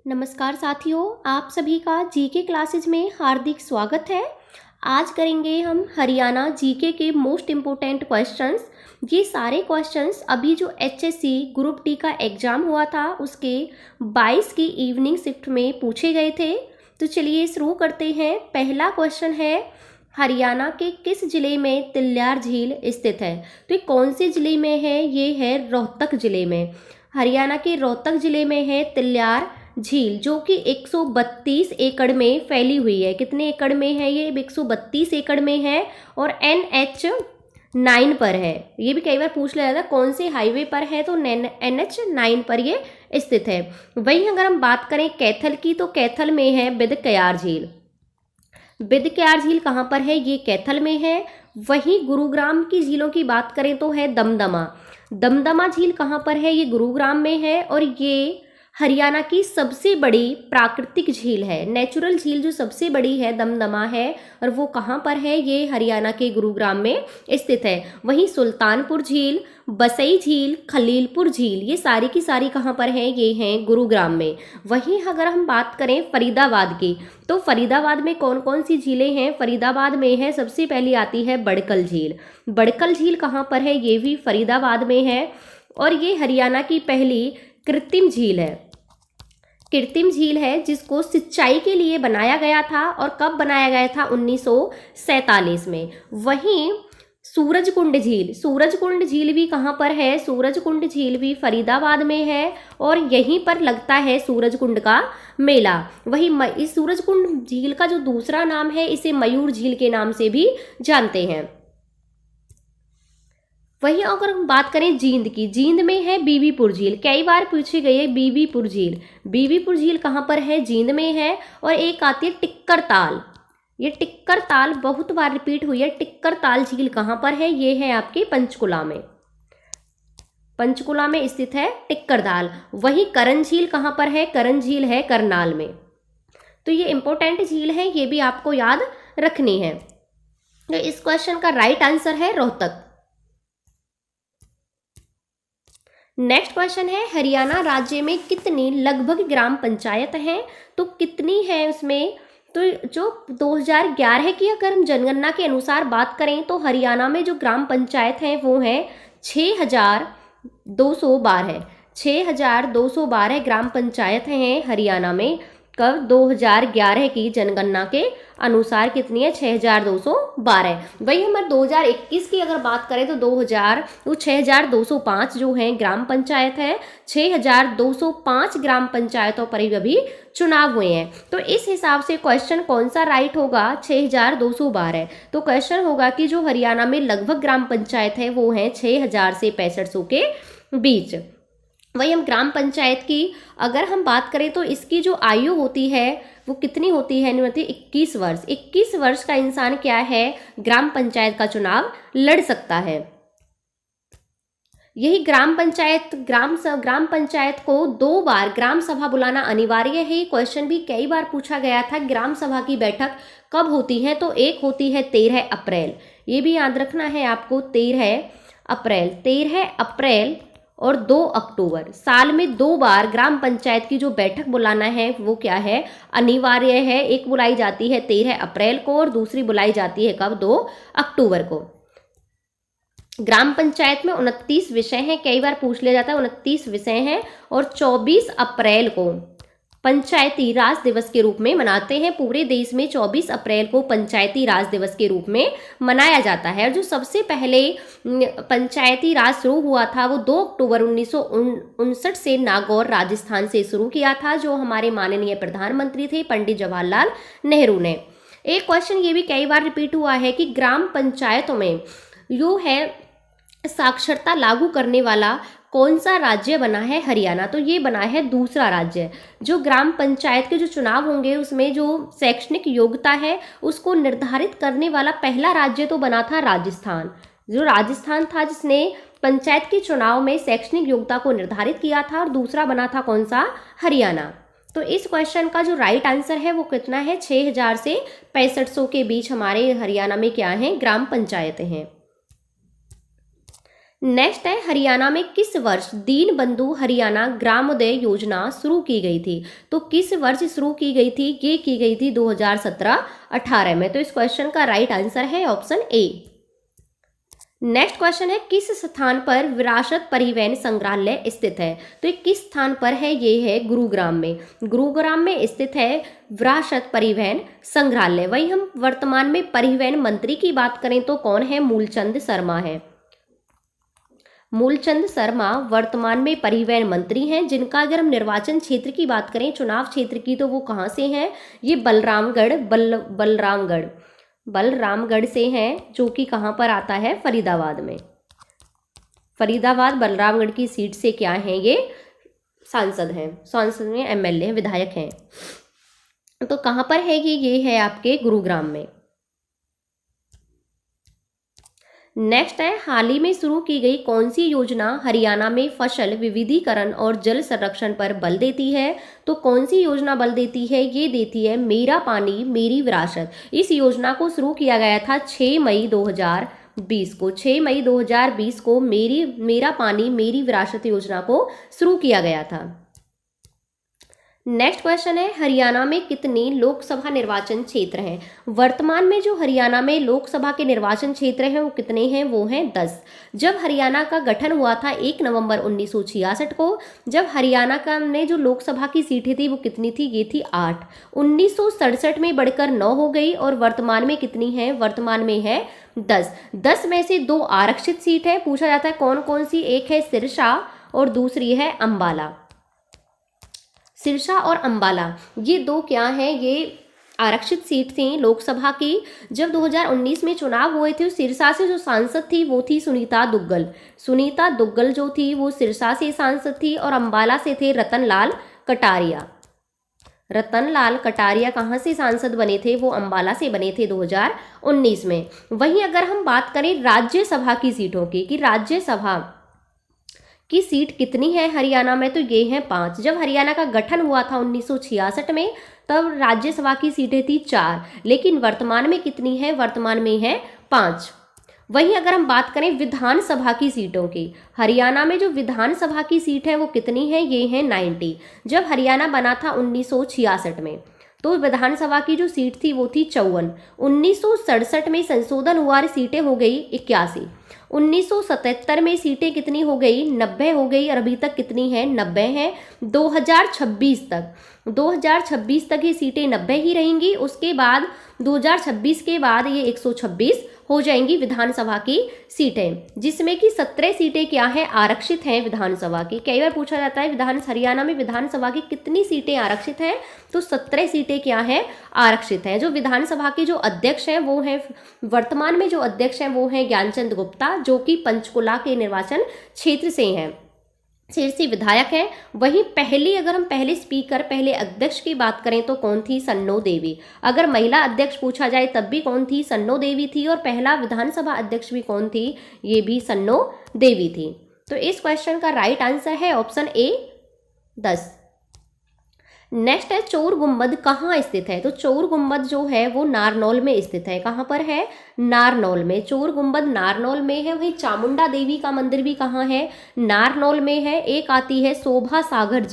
नमस्कार साथियों, आप सभी का जीके क्लासेज में हार्दिक स्वागत है। आज करेंगे हम हरियाणा जीके के मोस्ट इम्पोर्टेंट क्वेश्चंस। ये सारे क्वेश्चंस अभी जो एचएससी ग्रुप डी का एग्ज़ाम हुआ था उसके 22 की इवनिंग शिफ्ट में पूछे गए थे। तो चलिए शुरू करते हैं। पहला क्वेश्चन है, हरियाणा के किस जिले में तिल्यार झील स्थित है? तो ये कौन से जिले में है? ये है रोहतक जिले में। हरियाणा के रोहतक जिले में है तिल्यार झील, जो कि 132 एकड़ में फैली हुई है। कितने एकड़ में है ये? 132 एकड़ में है और NH9 पर है। ये भी कई बार पूछ लिया जाता है कौन से हाईवे पर है, तो NH9 पर ये स्थित है। वहीं अगर हम बात करें कैथल की, तो कैथल में है बिदकयार झील। बिदकयार झील कहाँ पर है? ये कैथल में है। वहीं गुरुग्राम की झीलों की बात करें तो है दमदमा। दमदमा झील कहाँ पर है? ये गुरुग्राम में है और ये हरियाणा की सबसे बड़ी प्राकृतिक झील है। नेचुरल झील जो सबसे बड़ी है दमदमा है, और वो कहाँ पर है? ये हरियाणा के गुरुग्राम में स्थित है। वहीं सुल्तानपुर झील, बसई झील, खलीलपुर झील, ये सारी की सारी कहाँ पर है? ये हैं गुरुग्राम में। वहीं अगर हम बात करें फरीदाबाद की, तो फरीदाबाद में कौन कौन सी झीलें हैं? फरीदाबाद में है, सबसे पहली आती है बड़कल झील। बड़कल झील कहाँ पर है? ये भी फरीदाबाद में है और ये हरियाणा की पहली कृत्रिम झील है। कृत्रिम झील है जिसको सिंचाई के लिए बनाया गया था। और कब बनाया गया था? 1947 में। वहीं सूरजकुंड झील, सूरजकुंड झील भी कहाँ पर है? सूरजकुंड झील भी फरीदाबाद में है और यहीं पर लगता है सूरजकुंड का मेला। वहीं इस सूरजकुंड झील का जो दूसरा नाम है, इसे मयूर झील के नाम से भी जानते हैं। वहीं अगर हम बात करें जींद की, जींद में है बीबीपुर झील। कई बार पूछी गई है बीबीपुर झील। बीबीपुर झील कहाँ पर है? जींद में है। और एक आती है टिक्कर ताल। ये टिक्कर ताल बहुत बार रिपीट हुई है। टिक्कर ताल झील कहाँ पर है? ये है आपके पंचकुला में। पंचकुला में स्थित है टिक्कर ताल। वहीं करण झील कहाँ पर है? करण झील है करनाल में। तो ये इंपॉर्टेंट झील है, ये भी आपको याद रखनी है। तो इस क्वेश्चन का राइट आंसर है रोहतक। नेक्स्ट क्वेश्चन है, हरियाणा राज्य में कितनी लगभग ग्राम पंचायत हैं? तो कितनी है उसमें? तो जो 2011 की अगर हम जनगणना के अनुसार बात करें तो हरियाणा में जो ग्राम पंचायत हैं वो है 6212 है। 6212 ग्राम पंचायत हैं हरियाणा में। कब? 2011 की जनगणना के अनुसार कितनी है? 6212। वही हमारे 2021 की अगर बात करें तो 6205 जो है ग्राम पंचायत है। 6205 ग्राम पंचायतों पर अभी चुनाव हुए हैं। तो इस हिसाब से क्वेश्चन कौन सा राइट होगा? 6212। तो क्वेश्चन होगा कि जो हरियाणा में लगभग ग्राम पंचायत है वो है 6000 से 6500 के बीच। वही हम ग्राम पंचायत की अगर हम बात करें तो इसकी जो आयु होती है वो कितनी होती है? 21 वर्ष। 21 वर्ष का इंसान क्या है? ग्राम पंचायत का चुनाव लड़ सकता है। यही ग्राम पंचायत को 2 बार ग्राम सभा बुलाना अनिवार्य है। ये क्वेश्चन भी कई बार पूछा गया था। ग्राम सभा की बैठक कब होती है? तो एक होती है 13 अप्रैल। ये भी याद रखना है आपको, 13 अप्रैल और 2 अक्टूबर। साल में 2 बार ग्राम पंचायत की जो बैठक बुलाना है वो क्या है? अनिवार्य है। एक बुलाई जाती है 13 अप्रैल को और दूसरी बुलाई जाती है कब? 2 अक्टूबर को। ग्राम पंचायत में 29 विषय हैं। कई बार पूछ लिया जाता है, 29 विषय हैं और 24 अप्रैल को पंचायती राज दिवस के रूप में मनाते हैं। पूरे देश में 24 अप्रैल को पंचायती राज दिवस के रूप में मनाया जाता है। और जो सबसे पहले पंचायती राज शुरू हुआ था वो 2 अक्टूबर 1959 से नागौर राजस्थान से शुरू किया था, जो हमारे माननीय प्रधानमंत्री थे पंडित जवाहरलाल नेहरू ने। एक क्वेश्चन ये भी कई बार रिपीट हुआ है कि ग्राम पंचायतों में जो है साक्षरता लागू करने वाला कौन सा राज्य बना है? हरियाणा। तो ये बना है दूसरा राज्य। जो ग्राम पंचायत के जो चुनाव होंगे उसमें जो शैक्षणिक योग्यता है उसको निर्धारित करने वाला पहला राज्य तो बना था राजस्थान। जो राजस्थान था जिसने पंचायत के चुनाव में शैक्षणिक योग्यता को निर्धारित किया था, और दूसरा बना था कौन सा? हरियाणा। तो इस क्वेश्चन का जो राइट आंसर है वो कितना है? 6000 से 6500 के बीच हमारे हरियाणा में क्या है? ग्राम पंचायतें हैं। नेक्स्ट है हरियाणा में किस वर्ष दीन बंधु हरियाणा ग्रामोदय योजना शुरू की गई थी? तो किस वर्ष शुरू की गई थी? ये की गई थी 2017-18 में। तो इस क्वेश्चन का राइट आंसर है ऑप्शन ए। नेक्स्ट क्वेश्चन है किस स्थान पर विरासत परिवहन संग्रहालय स्थित है? तो ये किस स्थान पर है? ये है गुरुग्राम में। गुरुग्राम में स्थित है विरासत परिवहन संग्रहालय। वही हम वर्तमान में परिवहन मंत्री की बात करें तो कौन है? मूलचंद शर्मा है। मूलचंद शर्मा वर्तमान में परिवहन मंत्री हैं, जिनका अगर हम निर्वाचन क्षेत्र की बात करें, चुनाव क्षेत्र की, तो वो कहाँ से हैं? ये बलरामगढ़ से हैं, जो कि कहाँ पर आता है? फरीदाबाद में। फरीदाबाद बलरामगढ़ की सीट से क्या हैं? ये सांसद में एमएलए हैं, विधायक हैं। तो कहाँ पर है ये है आपके गुरुग्राम में। नेक्स्ट है हाल ही में शुरू की गई कौन सी योजना हरियाणा में फसल विविधीकरण और जल संरक्षण पर बल देती है? तो कौन सी योजना बल देती है? ये देती है मेरा पानी मेरी विरासत। इस योजना को शुरू किया गया था 6 मई 2020 को। 6 मई 2020 को मेरा पानी मेरी विरासत योजना को शुरू किया गया था। नेक्स्ट क्वेश्चन है हरियाणा में कितने लोकसभा निर्वाचन क्षेत्र हैं? वर्तमान में जो हरियाणा में लोकसभा के निर्वाचन क्षेत्र हैं वो कितने हैं? वो हैं 10। जब हरियाणा का गठन हुआ था 1 नवंबर 1966 को, जब हरियाणा का में जो लोकसभा की सीटें थी वो कितनी थी? ये थी 8। 1967 में बढ़कर 9 हो गई और वर्तमान में कितनी है? वर्तमान में है 10। 10 में से 2 आरक्षित सीट है। पूछा जाता है कौन कौन सी? एक है सिरसा और दूसरी है अंबाला। सिरसा और अंबाला ये 2 क्या हैं? ये आरक्षित सीट थी लोकसभा की। जब 2019 में चुनाव हुए थे, सिरसा से जो सांसद थी वो थी सुनीता दुग्गल। सुनीता दुग्गल जो थी वो सिरसा से सांसद थी और अंबाला से थे रतनलाल कटारिया। रतनलाल कटारिया कहाँ से सांसद बने थे? वो अंबाला से बने थे 2019 में। वहीं अगर हम बात करें राज्यसभा की सीटों की कि राज्यसभा की सीट कितनी है हरियाणा में, तो ये हैं 5। जब हरियाणा का गठन हुआ था 1966 में, तब राज्यसभा की सीटें थी 4, लेकिन वर्तमान में कितनी है? वर्तमान में है 5। वहीं अगर हम बात करें विधानसभा की सीटों की, हरियाणा में जो विधानसभा की सीट है वो कितनी है? ये है 90। जब हरियाणा बना था 1966 में, तो विधानसभा की जो सीट थी वो थी 54। 1967 में संशोधन हुआ और सीटें हो गई 81। 1977 में सीटें कितनी हो गई? 90 हो गई और अभी तक कितनी है? 90 हैं। 2026 तक ये सीटें 90 ही रहेंगी। उसके बाद 2026 के बाद ये 126 हो जाएंगी विधानसभा की सीटें, जिसमें कि 17 सीटें क्या है? आरक्षित हैं विधानसभा की। कई बार पूछा जाता है हरियाणा में विधानसभा की कितनी सीटें आरक्षित हैं? तो 17 सीटें क्या है? आरक्षित हैं। जो विधानसभा के जो अध्यक्ष हैं वो हैं, वर्तमान में जो अध्यक्ष हैं वो हैं ज्ञानचंद गुप्ता, जो कि पंचकुला के निर्वाचन क्षेत्र से हैं, से विधायक हैं। वहीं अगर हम पहले अध्यक्ष की बात करें तो कौन थी? सन्नो देवी। अगर महिला अध्यक्ष पूछा जाए तब भी कौन थी? सन्नो देवी थी। और पहला विधानसभा अध्यक्ष भी कौन थी? ये भी सन्नो देवी थी। तो इस क्वेश्चन का राइट आंसर है ऑप्शन ए 10। नेक्स्ट है चोर गुम्बद कहाँ स्थित है? तो चोर गुम्बद जो है वो नारनौल में स्थित है। कहाँ पर है? नारनौल में। चोर गुम्बद नारनौल में है। वहीं चामुंडा देवी का मंदिर भी कहाँ है? नारनौल में है। एक आती है शोभा सागर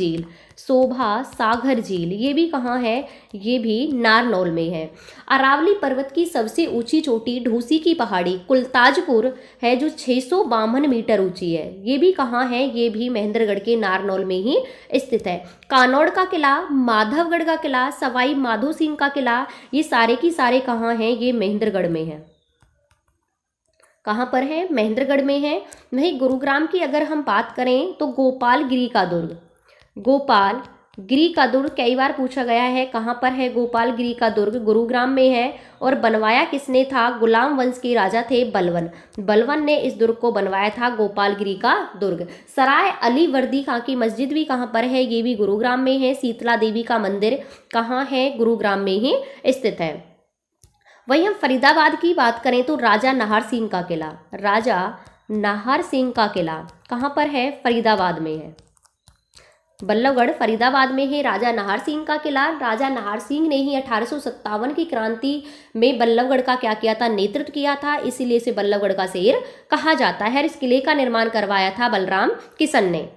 झील, ये भी कहाँ है? ये भी नारनौल में है। अरावली पर्वत की सबसे ऊंची चोटी ढूसी की पहाड़ी कुलताजपुर है, जो 652 मीटर ऊंची है। ये भी कहाँ है? ये भी महेंद्रगढ़ के नारनौल में ही स्थित है। कानौड़ का किला, माधवगढ़ का किला, सवाई माधो सिंह का किला, ये सारे की सारे कहाँ हैं? ये महेंद्रगढ़ में है। कहाँ पर है? महेंद्रगढ़ में है। वहीं गुरुग्राम की अगर हम बात करें तो गोपालगिरी का दुर्ग कई बार पूछा गया है। कहाँ पर है गोपालगिरी का दुर्ग? गुरुग्राम में है। और बनवाया किसने था? गुलाम वंश के राजा थे बलवन ने इस दुर्ग को बनवाया था, गोपालगिरी का दुर्ग। सराय अली वर्दी खां की मस्जिद भी कहाँ पर है? ये भी गुरुग्राम में है। शीतला देवी का मंदिर कहाँ है? गुरुग्राम में ही स्थित है। वहीं हम फरीदाबाद की बात करें तो राजा नाहर सिंह का किला कहाँ पर है? फरीदाबाद में है। बल्लभगढ़ फरीदाबाद में है। राजा नाहर सिंह का किला, राजा नाहर सिंह ने ही 1857 की क्रांति में बल्लभगढ़ का क्या किया था, नेतृत्व किया था, इसीलिए इसे बल्लभगढ़ का शेर कहा जाता है। इस किले का निर्माण करवाया था बलराम किशन ने।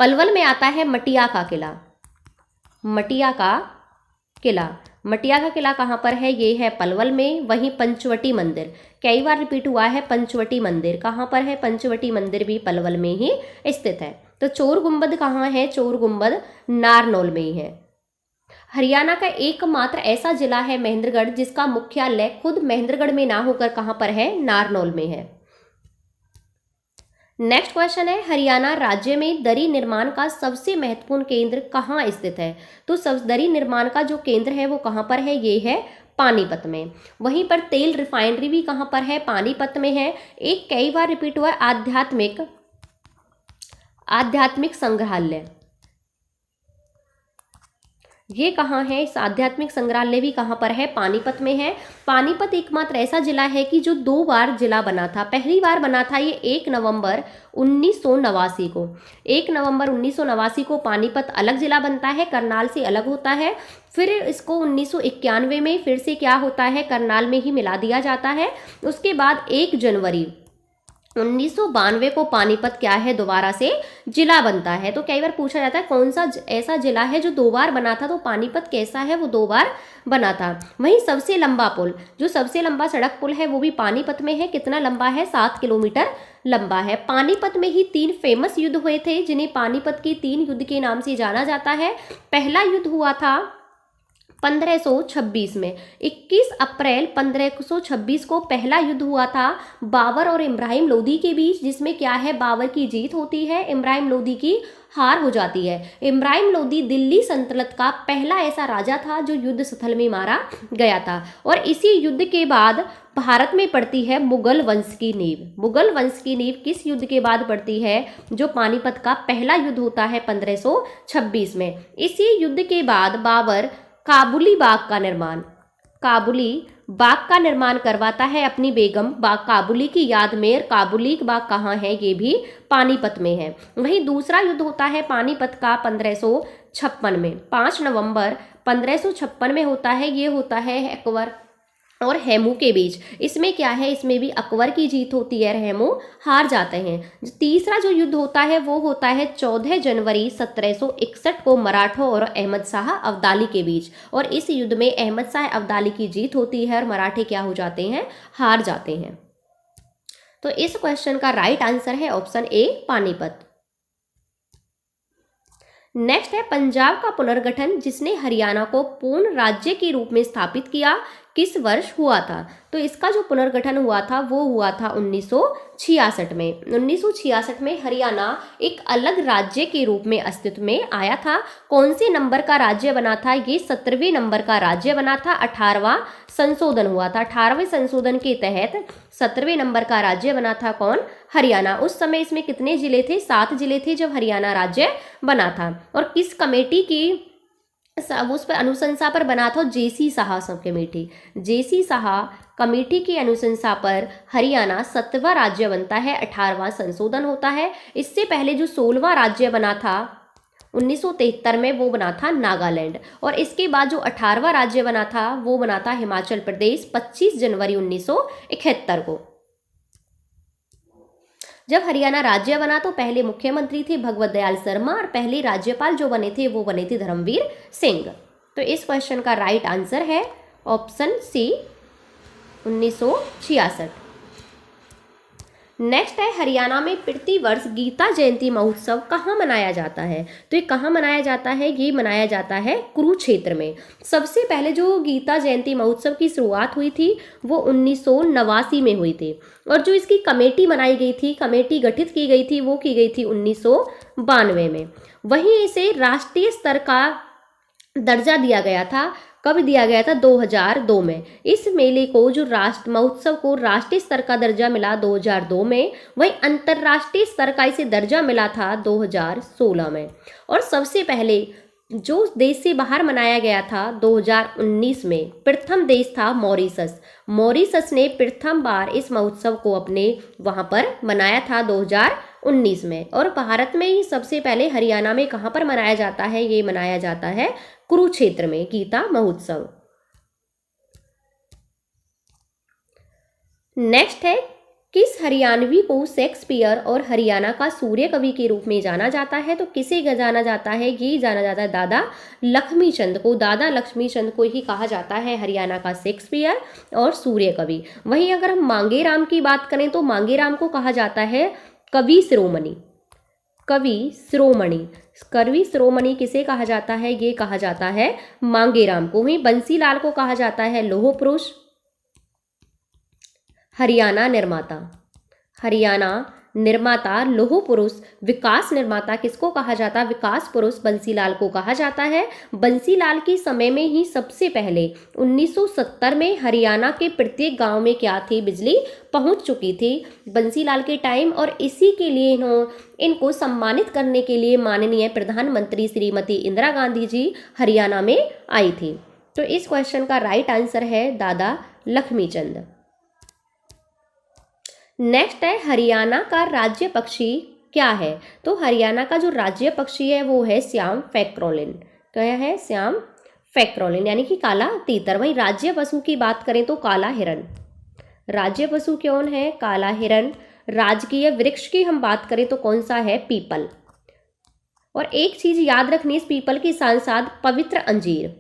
पलवल में आता है मटिया का किला। मटिया का किला, मटिया का किला कहाँ पर है, ये है पलवल में। वहीं पंचवटी मंदिर, कई बार रिपीट हुआ है पंचवटी मंदिर, कहाँ पर है, पंचवटी मंदिर भी पलवल में ही स्थित है। तो चोर गुंबद कहाँ है, चोर गुंबद नारनौल में ही है। हरियाणा का एकमात्र ऐसा जिला है महेंद्रगढ़ जिसका मुख्यालय खुद महेंद्रगढ़ में ना होकर कहाँ पर है, नारनौल में है। नेक्स्ट क्वेश्चन है, हरियाणा राज्य में दरी निर्माण का सबसे महत्वपूर्ण केंद्र कहाँ स्थित है। तो सब दरी निर्माण का जो केंद्र है वो कहाँ पर है, ये है पानीपत में। वहीं पर तेल रिफाइनरी भी कहाँ पर है, पानीपत में है। एक कई बार रिपीट हुआ आध्यात्मिक संग्रहालय, ये कहाँ है, इस आध्यात्मिक संग्रहालय भी कहाँ पर है, पानीपत में है। पानीपत एकमात्र ऐसा जिला है कि जो 2 बार जिला बना था। पहली बार बना था ये 1 नवंबर 1989 को। 1 नवंबर 1989 को पानीपत अलग जिला बनता है, करनाल से अलग होता है। फिर इसको 1991 में फिर से क्या होता है, करनाल में ही मिला दिया जाता है। उसके बाद 1 जनवरी 1992 को पानीपत क्या है, दोबारा से जिला बनता है। तो कई बार पूछा जाता है कौन सा ऐसा जिला है जो 2 बार बना था, तो पानीपत कैसा है, वो 2 बार बना था। वहीं सबसे लंबा पुल, जो सबसे लंबा सड़क पुल है वो भी पानीपत में है। कितना लंबा है, 7 किलोमीटर लंबा है। पानीपत में ही 3 फेमस युद्ध हुए थे जिन्हें पानीपत के 3 युद्ध के नाम से जाना जाता है। पहला युद्ध हुआ था 1526 में, 21 अप्रैल 1526 को पहला युद्ध हुआ था बाबर और इब्राहिम लोदी के बीच, जिसमें क्या है, बाबर की जीत होती है, इब्राहिम लोदी की हार हो जाती है। इब्राहिम लोदी दिल्ली सल्तनत का पहला ऐसा राजा था जो युद्ध स्थल में मारा गया था। और इसी युद्ध के बाद भारत में पड़ती है मुगल वंश की नींव। मुगल वंश की नींव किस युद्ध के बाद पड़ती है, जो पानीपत का पहला युद्ध होता है 1526 में। इसी युद्ध के बाद बाबर काबुली बाग का निर्माण करवाता है अपनी बेगम बाग काबुली की याद में। और काबुली बाग कहाँ है, ये भी पानीपत में है। वहीं दूसरा युद्ध होता है पानीपत का 1556 में, 5 नवंबर 1556 में होता है। ये होता है अकबर और हेमू के बीच। इसमें क्या है, इसमें भी अकबर की जीत होती है, हेमू हार जाते हैं। तीसरा जो युद्ध होता है वो होता है 14 जनवरी 1761 को मराठों और अहमद शाह अब्दाली के बीच। और इस युद्ध में अहमद शाह अब्दाली की जीत होती है और मराठे क्या हो जाते हैं, हार जाते हैं। तो इस क्वेश्चन का राइट आंसर है ऑप्शन ए, पानीपत। नेक्स्ट है, पंजाब का पुनर्गठन जिसने हरियाणा को पूर्ण राज्य के रूप में स्थापित किया, किस वर्ष हुआ था। तो इसका जो पुनर्गठन हुआ था वो हुआ था 1966 में। 1966 में हरियाणा एक अलग राज्य के रूप में अस्तित्व में आया था। कौन से नंबर का राज्य बना था, ये 17वें नंबर का राज्य बना था। 18वां संशोधन हुआ था। 18वें संशोधन के तहत 17वें नंबर का राज्य बना था कौन, हरियाणा। उस समय इसमें कितने जिले थे, 7 जिले थे जब हरियाणा राज्य बना था। और किस कमेटी की उस पर अनुशंसा पर बना था, जेसी शाह सब कमेटी। जेसी शाह कमेटी की अनुशंसा पर हरियाणा 7वां राज्य बनता है, 18वां संशोधन होता है। इससे पहले जो 16वां राज्य बना था 1973 में, वो बना था नागालैंड। और इसके बाद जो 18वां राज्य बना था वो बना था हिमाचल प्रदेश 25 जनवरी 1971 को। जब हरियाणा राज्य बना तो पहले मुख्यमंत्री थे भगवत दयाल शर्मा और पहले राज्यपाल जो बने थे वो बने थे धर्मवीर सिंह। तो इस क्वेश्चन का राइट आंसर है ऑप्शन सी, 1966। नेक्स्ट है, हरियाणा में प्रतिवर्ष गीता जयंती महोत्सव कहाँ मनाया जाता है। तो ये कहाँ मनाया जाता है, ये मनाया जाता है कुरुक्षेत्र में। सबसे पहले जो गीता जयंती महोत्सव की शुरुआत हुई थी वो 1989 में हुई थी। और जो इसकी कमेटी बनाई गई थी, कमेटी गठित की गई थी, वो की गई थी 1992 में। वहीं इसे राष्ट्रीय स्तर का दर्जा दिया गया था। कब दिया गया था, 2002 में। इस मेले को जो राष्ट्र महोत्सव को राष्ट्रीय स्तर का दर्जा मिला 2002 में। वहीं अंतर्राष्ट्रीय स्तर का इसे दर्जा मिला था 2016 में। और सबसे पहले जो देश से बाहर मनाया गया था 2019 में, प्रथम देश था मॉरिशस। मॉरिशस ने प्रथम बार इस महोत्सव को अपने वहां पर मनाया था 2019 में। और भारत में ही सबसे पहले हरियाणा में कहाँ पर मनाया जाता है, ये मनाया जाता है कुरुक्षेत्र में, गीता महोत्सव। नेक्स्ट है, किस हरियाणवी को शेक्सपियर और हरियाणा का सूर्य कवि के रूप में जाना जाता है? तो किसे जाना जाता है? ये जाना जाता है दादा लक्ष्मीचंद को। दादा लक्ष्मीचंद को ही कहा जाता है हरियाणा का शेक्सपियर और सूर्य कवि। वहीं अगर हम मांगेराम की बात करें तो मांगेराम को कहा जाता है कवि शिरोमणि। कवि शिरोमणि, कवि शिरोमणि किसे कहा जाता है? ये कहा जाता है मांगेराम को। वहीं बंसीलाल को कहा जाता है लौह पुरुष। हरियाणा निर्माता, हरियाणा निर्माता लौह पुरुष। विकास निर्माता किसको कहा जाता है? विकास पुरुष बंसीलाल को कहा जाता है। बंसीलाल के समय में ही सबसे पहले 1970 में हरियाणा के प्रत्येक गांव में क्या थी? बिजली पहुंच चुकी थी बंसीलाल के टाइम। और इसी के लिए इनको सम्मानित करने के लिए माननीय प्रधानमंत्री श्रीमती इंदिरा गांधी जी हरियाणा में आई थी। तो इस क्वेश्चन का राइट आंसर है दादा लक्ष्मीचंद। नेक्स्ट है, हरियाणा का राज्य पक्षी क्या है? तो हरियाणा का जो राज्य पक्षी है वो है श्याम फैक्रोलिन। क्या है? श्याम फैक्रोलिन, यानी कि काला तीतर। वहीं राज्य पशु की बात करें तो काला हिरन। राज्य पशु कौन है? काला हिरन। राजकीय वृक्ष की हम बात करें तो कौन सा है? पीपल। और एक चीज याद रखनी, इस पीपल के साथ साथ पवित्र अंजीर,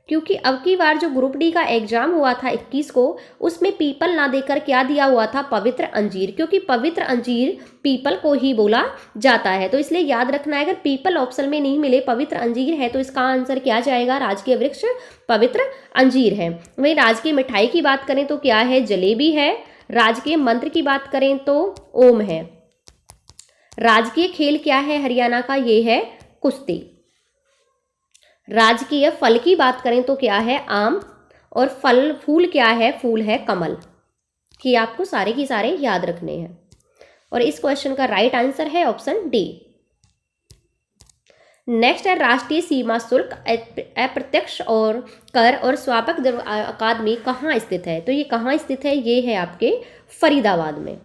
क्योंकि अब की बार जो ग्रुप डी का एग्जाम हुआ था 21 को, उसमें पीपल ना देकर क्या दिया हुआ था? पवित्र अंजीर, क्योंकि पवित्र अंजीर पीपल को ही बोला जाता है। तो इसलिए याद रखना है, अगर पीपल ऑप्शन में नहीं मिले, पवित्र अंजीर है, तो इसका आंसर क्या जाएगा? राजकीय वृक्ष पवित्र अंजीर है। वहीं राजकीय मिठाई की बात करें तो क्या है? जलेबी है। राजकीय मंत्र की बात करें तो ओम है। राजकीय खेल क्या है हरियाणा का? ये है कुश्ती। राजकीय फल की बात करें तो क्या है? आम। और फूल क्या है? फूल है कमल। कि आपको सारे की सारे याद रखने हैं। और इस क्वेश्चन का राइट आंसर है ऑप्शन डी। नेक्स्ट है, राष्ट्रीय सीमा शुल्क अप्रत्यक्ष और कर और स्वापक अकादमी कहाँ स्थित है? तो ये कहाँ स्थित है? ये है आपके फरीदाबाद में।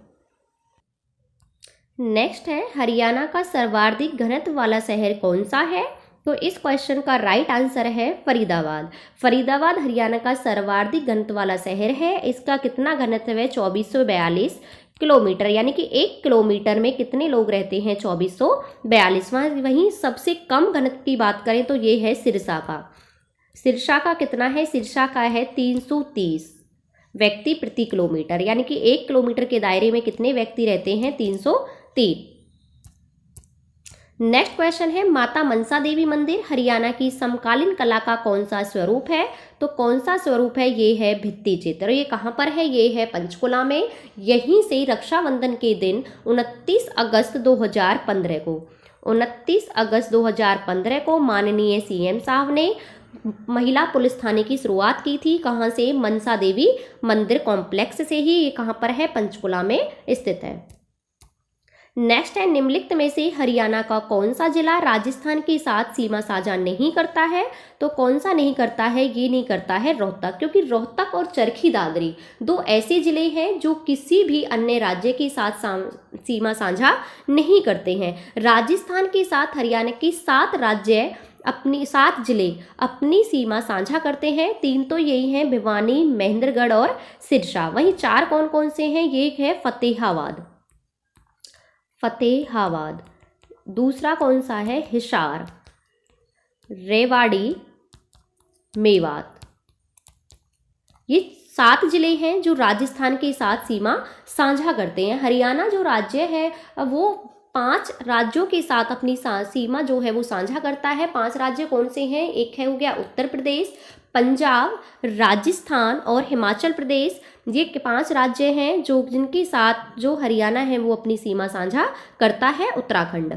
नेक्स्ट है, हरियाणा का सर्वाधिक घनत्व वाला शहर कौन सा है? तो इस क्वेश्चन का राइट आंसर है फरीदाबाद। फरीदाबाद हरियाणा का सर्वाधिक घनत्व वाला शहर है। इसका कितना घनत्व है? 2442 किलोमीटर, यानी कि 1 किलोमीटर में कितने लोग रहते हैं? 2442। वहीं सबसे कम घनत्व की बात करें तो ये है सिरसा का। सिरसा का कितना है? सिरसा का है 330 व्यक्ति प्रति किलोमीटर, यानी कि 1 किलोमीटर के दायरे में कितने व्यक्ति रहते हैं? 330। नेक्स्ट क्वेश्चन है, माता मनसा देवी मंदिर हरियाणा की समकालीन कला का कौन सा स्वरूप है? तो कौन सा स्वरूप है? ये है भित्ति चित्र। ये कहाँ पर है? ये है पंचकुला में। यहीं से रक्षाबंधन के दिन 29 अगस्त 2015 को 29 अगस्त 2015 को माननीय सीएम साहब ने महिला पुलिस थाने की शुरुआत की थी। कहाँ से? मनसा देवी मंदिर कॉम्प्लेक्स से ही। ये कहाँ पर है? पंचकुला में स्थित है। नेक्स्ट है, निम्नलिखित में से हरियाणा का कौन सा जिला राजस्थान के साथ सीमा साझा नहीं करता है? तो कौन सा नहीं करता है? ये नहीं करता है रोहतक, क्योंकि रोहतक और चरखी दादरी 2 ऐसे जिले हैं जो किसी भी अन्य राज्य के साथ सीमा साझा नहीं करते हैं। राजस्थान के साथ हरियाणा के 7 राज्य अपनी 7 जिले अपनी सीमा साझा करते हैं। 3 तो यही हैं, भिवानी, महेंद्रगढ़ और सिरसा। वहीं 4 कौन कौन से हैं? ये है फतेहाबाद। दूसरा कौन सा है? हिसार, रेवाड़ी, मेवात। ये 7 जिले हैं जो राजस्थान के साथ सीमा साझा करते हैं। हरियाणा जो राज्य है वो 5 राज्यों के साथ अपनी सीमा जो है वो साझा करता है। 5 राज्य कौन से हैं? एक है हो गया उत्तर प्रदेश, पंजाब, राजस्थान और हिमाचल प्रदेश। ये 5 राज्य हैं जो जिनके साथ जो हरियाणा है वो अपनी सीमा साझा करता है। उत्तराखंड।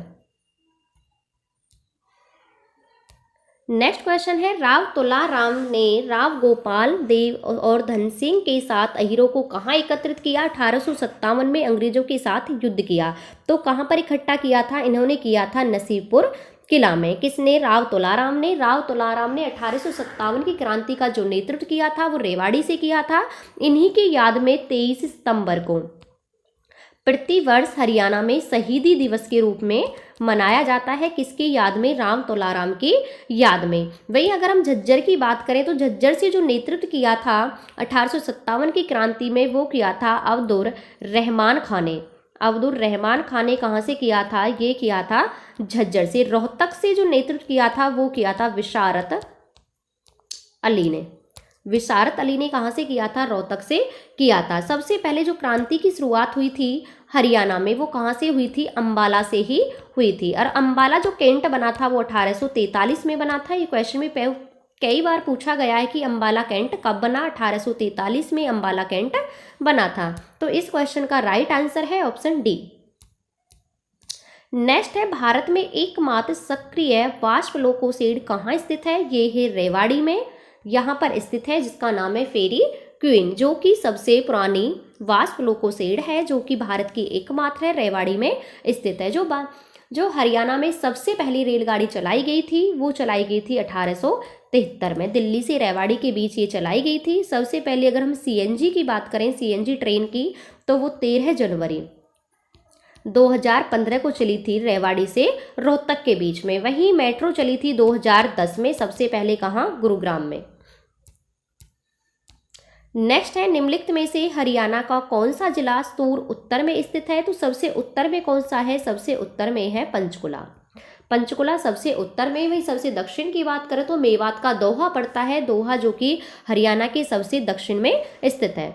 नेक्स्ट क्वेश्चन है, राव तुलाराम ने राव गोपाल देव और धन सिंह के साथ अहीरों को कहाँ एकत्रित किया? 1857 में अंग्रेजों के साथ युद्ध किया। तो कहाँ पर इकट्ठा किया था? इन्होंने किया था नसीबपुर किला में। किसने? राव तुलाराम ने। राव तुलाराम ने 1857 की क्रांति का जो नेतृत्व किया था वो रेवाड़ी से किया था। इन्हीं की याद में 23 सितंबर को प्रतिवर्ष हरियाणा में शहीदी दिवस के रूप में मनाया जाता है, किसकी याद में? राम तोलाराम की याद में। वही अगर हम झज्जर की बात करें तो झज्जर से जो नेतृत्व किया था 1857 की क्रांति में, वो किया था अब्दुर रहमान खान ने। अब्दुर रहमान खान ने कहाँ से किया था? ये किया था झज्जर से। रोहतक से जो नेतृत्व किया था वो किया था विशारत अली ने। विशारत अली ने कहाँ से किया था? रोहतक से किया था। सबसे पहले जो क्रांति की शुरुआत हुई थी हरियाणा में, वो कहाँ से हुई थी? अंबाला से ही हुई थी। और अंबाला जो कैंट बना था वो 1843 में बना था। ये क्वेश्चन में कई बार पूछा गया है कि अंबाला कैंट कब बना? 1843 में अंबाला कैंट बना था। तो इस क्वेश्चन का राइट आंसर है ऑप्शन डी। नेक्स्ट है, भारत में एकमात्र सक्रिय वाष्पलोकोसेड कहाँ स्थित है? ये है रेवाड़ी में, यहाँ पर स्थित है, जिसका नाम है फेरी क्वीन, जो कि सबसे पुरानी वाष्पलोकोसेड है, जो कि भारत की एकमात्र है, रेवाड़ी में स्थित है। जो हरियाणा में सबसे पहली रेलगाड़ी चलाई गई थी वो चलाई गई थी 1873 में, दिल्ली से रेवाड़ी के बीच ये चलाई गई थी। सबसे पहले अगर हम सीएनजी की बात करें, सीएनजी ट्रेन की, तो वो 13 जनवरी 2015 को चली थी रेवाड़ी से रोहतक के बीच में। वहीं मेट्रो चली थी 2010 में, सबसे पहले कहाँ? गुरुग्राम में। नेक्स्ट है, निम्नलिखित में से हरियाणा का कौन सा जिला सूर उत्तर में स्थित है? तो सबसे उत्तर में कौन सा है? सबसे उत्तर में है पंचकुला। पंचकुला सबसे उत्तर में। वही सबसे दक्षिण की बात करें तो मेवात का दोहा पड़ता है, दोहा जो कि हरियाणा के सबसे दक्षिण में स्थित है।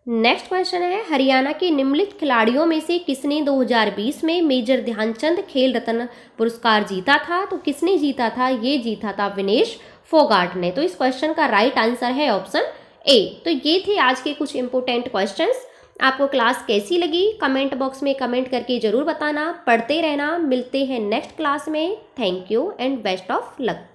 नेक्स्ट क्वेश्चन है, हरियाणा के निम्नलिखित खिलाड़ियों में से किसने 2020 में मेजर ध्यानचंद खेल रत्न पुरस्कार जीता था? तो किसने जीता था? ये जीता था विनेश फोगाट ने। तो इस क्वेश्चन का राइट आंसर है ऑप्शन ए। तो ये थे आज के कुछ इंपोर्टेंट क्वेश्चंस। आपको क्लास कैसी लगी कमेंट बॉक्स में कमेंट करके जरूर बताना। पढ़ते रहना, मिलते हैं नेक्स्ट क्लास में। Thank you and best of luck.